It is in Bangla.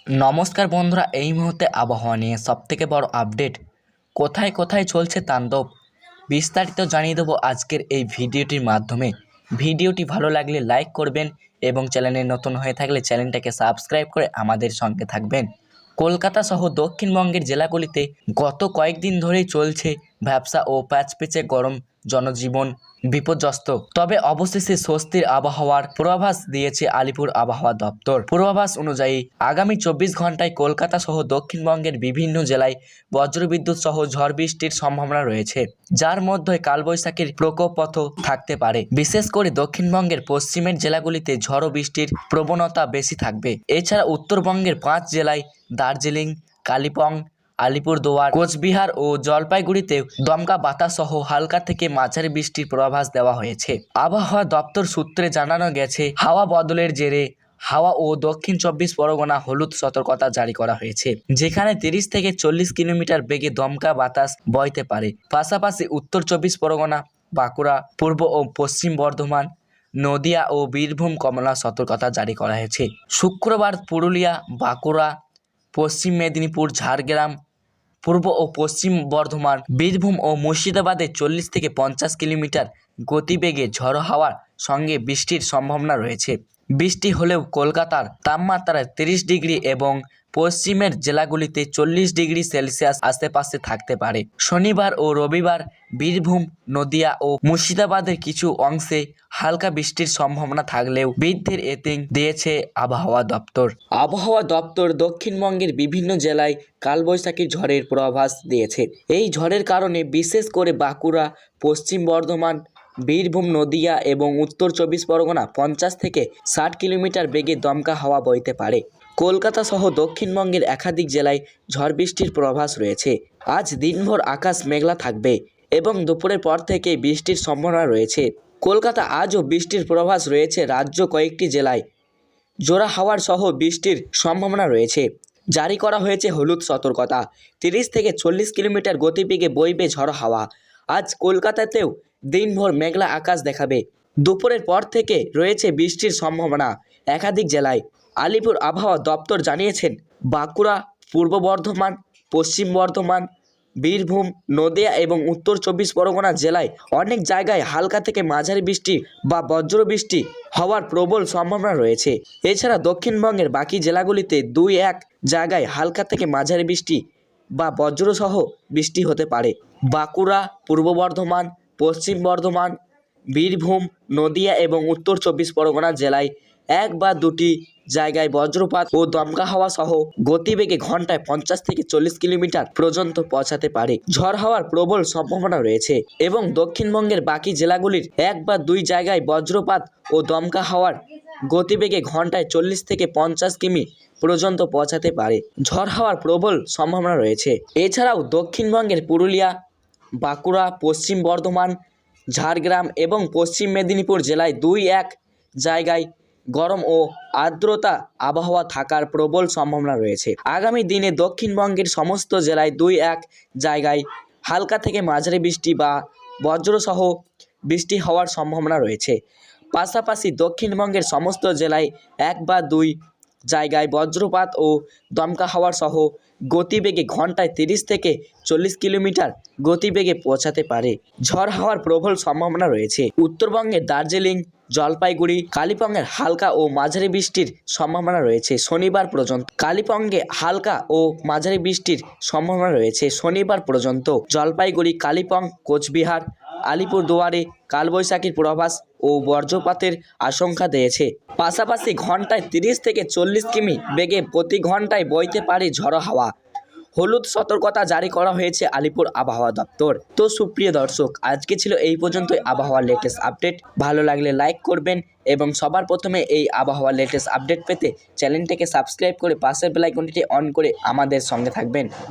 নমস্কার বন্ধুরা, এই মুহূর্তে আবহাওয়া নিয়ে সবথেকে বড় আপডেট কোথায় কোথায় চলছে তাণ্ডব বিস্তারিত জানিয়ে দেবো আজকের এই ভিডিওটির মাধ্যমে। ভিডিওটি ভালো লাগলে লাইক করবেন এবং চ্যানেলে নতুন হয়ে থাকলে চ্যানেলটাকে সাবস্ক্রাইব করে আমাদের সঙ্গে থাকবেন। কলকাতা সহ দক্ষিণবঙ্গের জেলাগুলিতে গত কয়েকদিন ধরেই চলছে ভ্যাপসা ও প্যাচপেচে গরম, জনজীবন বিপর্যস্ত। তবে অবশেষে স্বস্তির আবহাওয়ার পূর্বাভাস দিয়েছে আলিপুর আবহাওয়া দপ্তর। পূর্বাভাস অনুযায়ী আগামী 24 ঘন্টায় কলকাতা সহ দক্ষিণবঙ্গের বিভিন্ন জেলায় বজ্রবিদ্যুৎ সহ ঝড় বৃষ্টির সম্ভাবনা রয়েছে, যার মধ্যে কালবৈশাখীর প্রকোপও থাকতে পারে। বিশেষ করে দক্ষিণবঙ্গের পশ্চিমের জেলাগুলিতে ঝড় বৃষ্টির প্রবণতা বেশি থাকবে। এছাড়া উত্তরবঙ্গের 5 জেলায় দার্জিলিং, কালিম্পং, আলিপুরদুয়ার, কোচবিহার ও জলপাইগুড়িতে দমকা বাতাস সহ হালকা থেকে মাঝারি বৃষ্টির পূর্বাভাস দেওয়া হয়েছে। আবহাওয়া দপ্তর সূত্রে জানানো গেছে, হাওয়া বদলের জেরে হাওয়া ও দক্ষিণ 24 পরগনা হলুদ সতর্কতা জারি করা হয়েছে, যেখানে 30 থেকে 40 কিলোমিটার বেগে দমকা বাতাস বইতে পারে। পাশাপাশি উত্তর 24 পরগনা, বাঁকুড়া, পূর্ব ও পশ্চিম বর্ধমান, নদিয়া ও বীরভূম কমলা সতর্কতা জারি করা হয়েছে। শুক্রবার পুরুলিয়া, বাঁকুড়া, পশ্চিম মেদিনীপুর, ঝাড়গ্রাম, পূর্ব ও পশ্চিম বর্ধমান, বীরভূম ও মুর্শিদাবাদে 40 থেকে 50 কিলোমিটার গতিবেগে ঝড়ো হাওয়ার সঙ্গে বৃষ্টির সম্ভাবনা রয়েছে। বৃষ্টি হলেও কলকাতার তাপমাত্রা 30 ডিগ্রি এবং পশ্চিমের জেলাগুলিতে 40 ডিগ্রি সেলসিয়াস আশেপাশে থাকতে পারে। শনিবার ও রবিবার বীরভূম, নদিয়া ও মুর্শিদাবাদের কিছু অংশে হালকা বৃষ্টির সম্ভাবনা থাকলেও বৃদ্ধির ইঙ্গিত দিয়েছে আবহাওয়া দপ্তর। আবহাওয়া দপ্তর দক্ষিণবঙ্গের বিভিন্ন জেলায় কালবৈশাখী ঝড়ের পূর্বাভাস দিয়েছে। এই ঝড়ের কারণে বিশেষ করে বাঁকুড়া, পশ্চিম বর্ধমান, বীরভূম, নদিয়া এবং উত্তর 24 পরগনা 50 থেকে 60 কিলোমিটার বেগে দমকা হাওয়া বইতে পারে। কলকাতা সহ দক্ষিণবঙ্গের একাধিক জেলায় ঝড় বৃষ্টির পূর্বাভাস রয়েছে। আজ দিনভর আকাশ মেঘলা থাকবে এবং দুপুরের পর থেকে বৃষ্টির সম্ভাবনা রয়েছে। কলকাতা আজও বৃষ্টির পূর্বাভাস রয়েছে। রাজ্য কয়েকটি জেলায় জোড়া হাওয়ার সহ বৃষ্টির সম্ভাবনা রয়েছে। জারি করা হয়েছে হলুদ সতর্কতা। 30 থেকে 40 কিলোমিটার গতিবেগে বইবে ঝড়ো হাওয়া। আজ কলকাতাতেও দিনভর মেঘলা আকাশ দেখাবে। দুপুরের পর থেকে রয়েছে বৃষ্টির সম্ভাবনা একাধিক জেলায়। আলিপুর আবহাওয়া দপ্তর জানিয়েছেন, বাঁকুড়া, পূর্ব বর্ধমান, পশ্চিম বর্ধমান, বীরভূম, নদিয়া এবং উত্তর 24 পরগনা জেলায় অনেক জায়গায় হালকা থেকে মাঝারি বৃষ্টি বা বজ্র বৃষ্টি হওয়ার প্রবল সম্ভাবনা রয়েছে। এছাড়া দক্ষিণবঙ্গের বাকি জেলাগুলিতে 2-1 জায়গায় হালকা থেকে মাঝারি বৃষ্টি বা বজ্রসহ বৃষ্টি হতে পারে। বাঁকুড়া, পূর্ব বর্ধমান, পশ্চিম বর্ধমান, বীরভূম, নদিয়া এবং উত্তর 24 পরগনা জেলায় 1 বা 2টি জায়গায় বজ্রপাত ও দমকা হাওয়া সহ গতিবেগে ঘন্টায় 50 থেকে 40 কিলোমিটার পর্যন্ত পৌঁছাতে পারে। ঝড় হওয়ার প্রবল সম্ভাবনা রয়েছে এবং দক্ষিণবঙ্গের বাকি জেলাগুলির 1 বা 2 জায়গায় বজ্রপাত ও দমকা হাওয়ার গতিবেগে ঘন্টায় 40 থেকে 50 কিমি পর্যন্ত পৌঁছাতে পারে। ঝড় হওয়ার প্রবল সম্ভাবনা রয়েছে। এছাড়াও দক্ষিণবঙ্গের পুরুলিয়া, বাঁকুড়া, পশ্চিম বর্ধমান, ঝাড়গ্রাম এবং পশ্চিম মেদিনীপুর জেলায় 2-1 জায়গায় গরম ও আর্দ্রতা আবহাওয়া থাকার প্রবল সম্ভাবনা রয়েছে। আগামী দিনে দক্ষিণবঙ্গের সমস্ত জেলায় 2-1 জায়গায় হালকা থেকে মাঝারি বৃষ্টি বা বজ্রসহ বৃষ্টি হওয়ার সম্ভাবনা রয়েছে। পাশাপাশি দক্ষিণবঙ্গের সমস্ত জেলায় 1 বা 2 জায়গায় বজ্রপাত ও দমকা হাওয়া সহ গতিবেগে ঘন্টায় 30 থেকে 40 কিলোমিটার গতিবেগে পৌঁছাতে পারে। ঝড় হওয়ার প্রবল সম্ভাবনা রয়েছে। উত্তরবঙ্গের দার্জিলিং, জলপাইগুড়ি, কালিম্পংয়ের হালকা ও মাঝারি বৃষ্টির সম্ভাবনা রয়েছে শনিবার পর্যন্ত। কালিম্পংয়ে হালকা ও মাঝারি বৃষ্টির সম্ভাবনা রয়েছে শনিবার পর্যন্ত। জলপাইগুড়ি, কালিম্পং, কোচবিহার, আলিপুরদুয়ারে কালবৈশাখীর পূর্বাভাস ও বজ্রপাতের আশঙ্কা দিয়েছে। পাশাপাশি ঘন্টায় 30 থেকে 40 কিমি বেগে প্রতি ঘন্টায় বইতে পারে ঝড়ো হাওয়া। হলুদ সতর্কতা জারি করা হয়েছে আলিপুর আবহাওয়া দপ্তর। তো সুপ্রিয় দর্শক, আজকে ছিল এই পর্যন্তই আবহাওয়ার লেটেস্ট আপডেট। ভালো লাগলে লাইক করবেন এবং সবার প্রথমে এই আবহাওয়ার লেটেস্ট আপডেট পেতে চ্যানেলটিকে সাবস্ক্রাইব করে পাশের বেল আইকনটি অন করে আমাদের সঙ্গে থাকবেন।